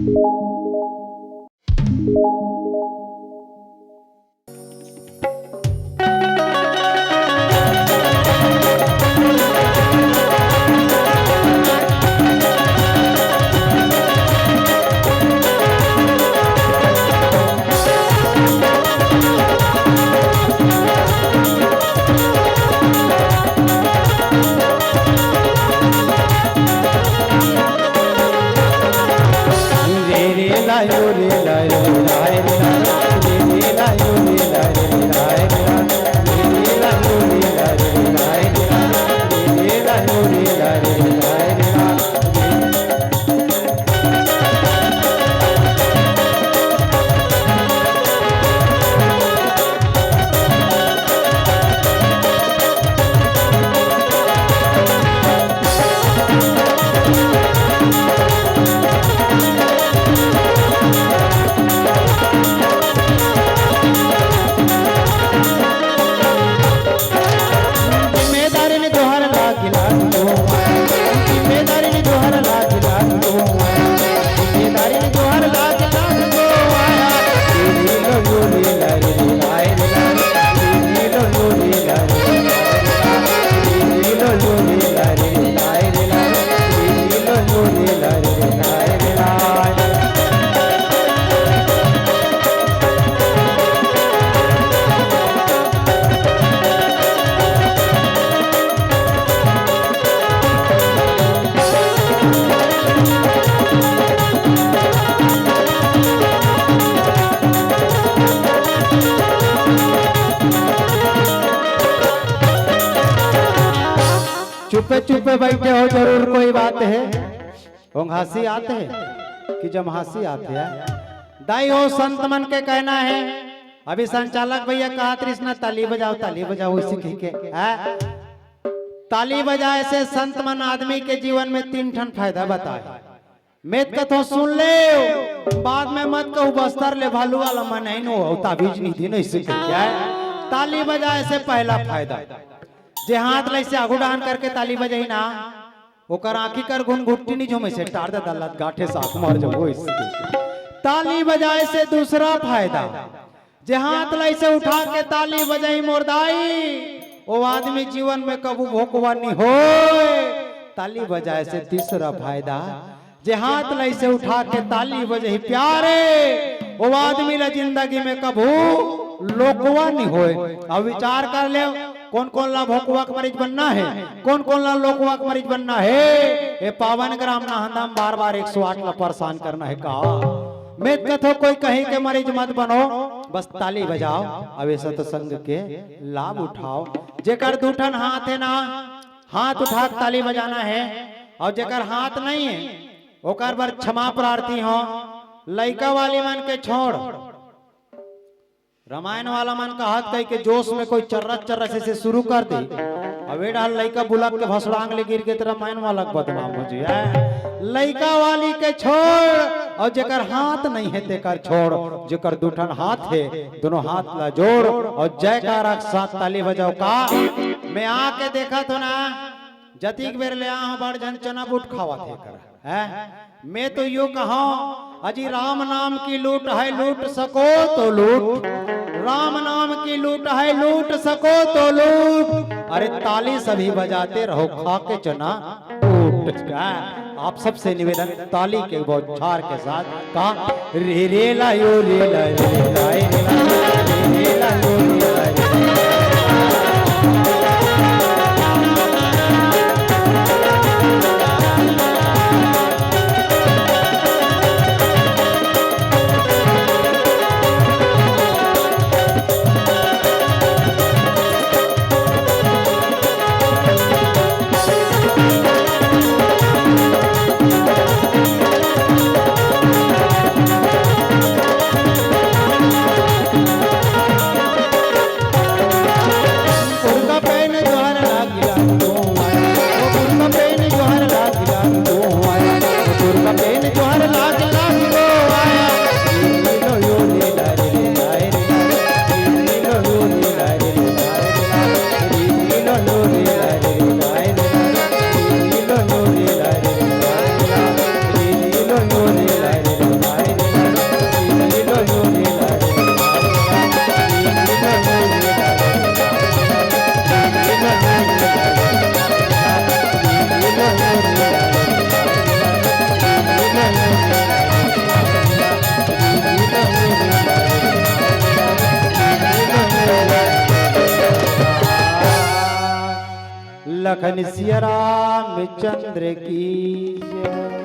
चुपे चुपे बैठे हो जरूर कोई बात है। हंसी आते है कि जब हंसी आते है दाई हो संत मन के कहना है। अभी संचालक भैया कहा कृष्णा ताली बजाओ इसी के ताली बजाए से संत मन आदमी के जीवन में 3 ठन फायदा बताए। मेत कथो सुन ले बाद में मत कहू बस्तर ले भालू वाला मन है नो ताबीज नहीं थी नहीं क्या है। ताली बजाए से पहला फायदा जे हाथ ले से आगू डान करके ताली बजाई ना ओकर आंखी कर गुन घुट्टी नहीं झुमे से टार दे दल्लत गाठे साथ मर जाओ इसके। ताली बजाए से दूसरा फायदा जे हाथ ले से उठा के ताली बजाई मोरदाई वो आदमी जीवन में कबू भोकवा नहीं हो। ताली बजाए से तीसरा फायदा जे हाथ ले से उठा के ताली बजाई प्यारे वो आदमी ला जिंदगी में कबू लोकवा नहीं होए। अब विचार कर ले कौन कौन ला भोकवा का मरीज बनना है, कौन कौन ला लोकवा का मरीज बनना है। ये पावन ग्राम ना हम बार बार 108 ला परेशान करना है का मैं कथो कोई कहीं के मरीज मत बनो बस ताली बजाओ। अब सत्संग के लाभ उठाओ। जेकर 2 ठन हाथ है ना हाथ उठा ताली बजाना है और जेकर हाथ नहीं है ओकर बर क्षमा प्रार्थी हो। लइका वाली मन के छोड़ रामायण वाला मन का हाथ कही के जोश में कोई चर्रा से शुरू कर दे। अबे डाल लइका बुलक के भसड़ांग ले गिर के रामायण वाला बदनाम हो जाए। लइका वाली के छोड़ और जेकर हाथ नहीं है तेकर छोड़। जेकर 2 ठन हाथ है दोनों हाथ ला जोड़ और जयकारा के साथ ताली बजाओ का। मैं आके देखा तो ना जतीक बेर ले आ बड़ जन चना बूट खावा थे कर है। मैं तो यूं कहा अजी राम नाम की लूट है लूट सको तो लूट। राम नाम की लूट है लूट सको तो लूट। अरे ताली सभी बजाते रहो खा के चना टूट। आप सबसे निवेदन ताली के बौछार के साथ का रे रे लायो रे ला रे लाए रे लायो रे ला। लखन सिया राम चंद्र की जय।